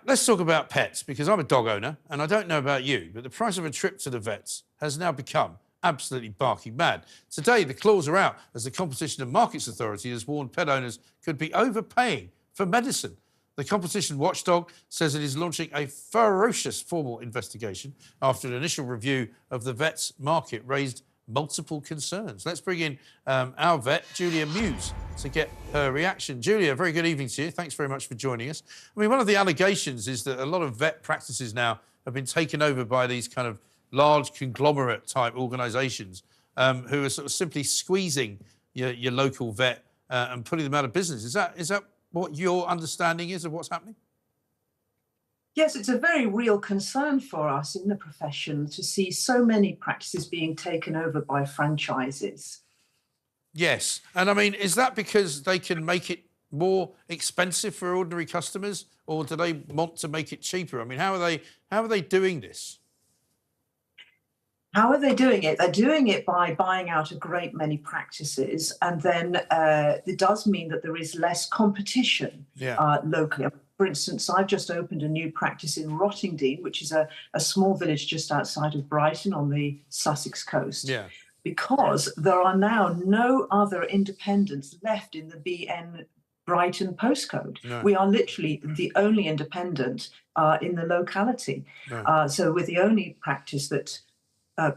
let's talk about pets, because I'm a dog owner, and I don't know about you, but the price of a trip to the vets has now become absolutely barking mad. Today, the claws are out as the Competition and Markets Authority has warned pet owners could be overpaying for medicine. The competition watchdog says it is launching a ferocious formal investigation after an initial review of the vets market raised multiple concerns. Let's bring in our vet, Julia Mewes, to get her reaction. Julia, very good evening to you. Thanks very much for joining us. I mean, one of the allegations is that a lot of vet practices now have been taken over by these kind of large conglomerate type organisations who are sort of simply squeezing your local vet and putting them out of business. Is that what your understanding is of what's happening? Yes, it's a very real concern for us in the profession to see so many practices being taken over by franchises. Yes. And I mean, is that because they can make it more expensive for ordinary customers, or do they want to make it cheaper? I mean, how are they doing this? How are they doing it? They're doing it by buying out a great many practices, and then it does mean that there is less competition locally. For instance, I've just opened a new practice in Rottingdean, which is a small village just outside of Brighton on the Sussex coast. Yeah. Because there are now no other independents left in the BN Brighton postcode. No. We are literally the only independent in the locality. No. So we're the only practice that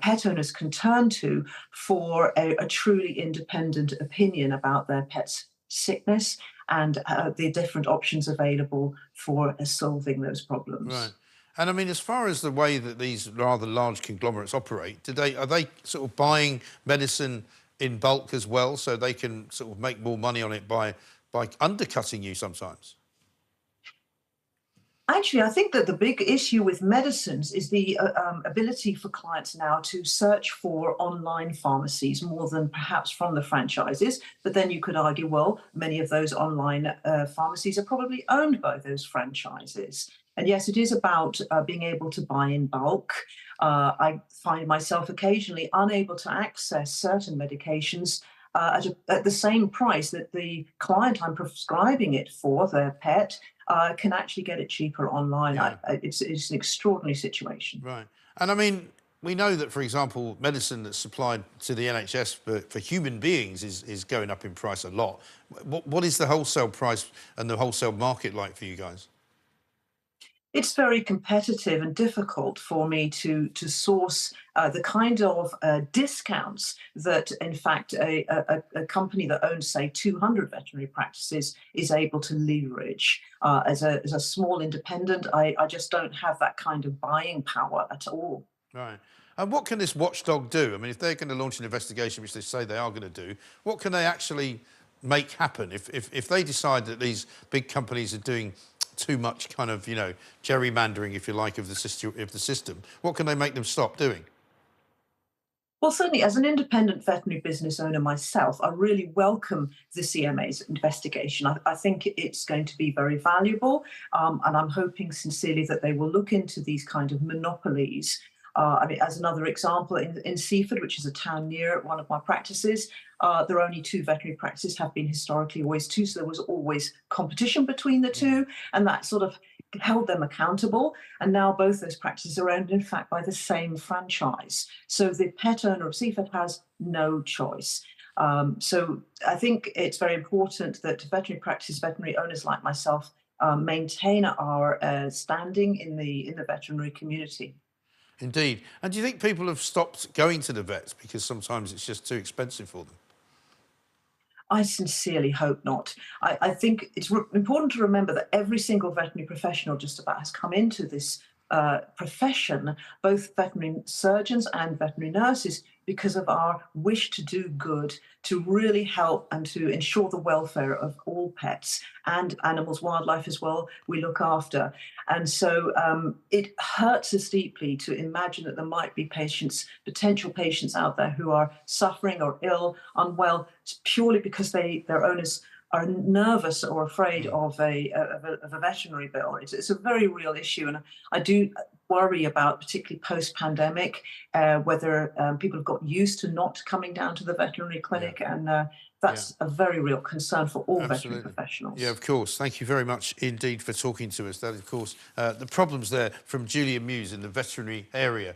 pet owners can turn to for a truly independent opinion about their pet's sickness and the different options available for solving those problems. Right. And I mean, as far as the way that these rather large conglomerates operate, are they sort of buying medicine in bulk as well, so they can sort of make more money on it by undercutting you sometimes? Actually, I think that the big issue with medicines is the ability for clients now to search for online pharmacies more than perhaps from the franchises. But then you could argue, well, many of those online pharmacies are probably owned by those franchises. And yes, it is about being able to buy in bulk. I find myself occasionally unable to access certain medications at the same price that the client I'm prescribing it for, their pet, can actually get it cheaper online. Yeah. It's an extraordinary situation. Right. And I mean, we know that, for example, medicine that's supplied to the NHS for human beings is going up in price a lot. What is the wholesale price and the wholesale market like for you guys? It's very competitive and difficult for me to source the kind of discounts that, in fact, a company that owns, say, 200 veterinary practices is able to leverage. As a small independent, I just don't have that kind of buying power at all. Right. And what can this watchdog do? I mean, if they're going to launch an investigation, which they say they are going to do, what can they actually make happen? If they decide that these big companies are doing too much kind of, gerrymandering, if you like, of the system, what can they make them stop doing? Well, certainly, as an independent veterinary business owner myself, I really welcome the CMA's investigation. I think it's going to be very valuable, and I'm hoping sincerely that they will look into these kind of monopolies. I mean, as another example, in Seaford, which is a town near one of my practices, there are only two veterinary practices, have been historically always two, so there was always competition between the two, and that sort of held them accountable. And now both those practices are owned, in fact, by the same franchise. So the pet owner of Seaford has no choice. So I think it's very important that veterinary owners like myself maintain our standing in the veterinary community. Indeed. And do you think people have stopped going to the vets because sometimes it's just too expensive for them? I sincerely hope not. I think it's important to remember that every single veterinary professional just about has come into this profession, both veterinary surgeons and veterinary nurses, because of our wish to do good, to really help and to ensure the welfare of all pets and animals, wildlife as well, we look after. And so it hurts us deeply to imagine that there might be potential patients out there who are suffering or ill, unwell, purely because their owners are nervous or afraid of a veterinary bill. It's a very real issue, and I do worry about, particularly post-pandemic, whether people have got used to not coming down to the veterinary clinic, and that's a very real concern for all veterinary professionals. Yeah, of course. Thank you very much indeed for talking to us. That, of course, the problems there from Julia Mewes in the veterinary area.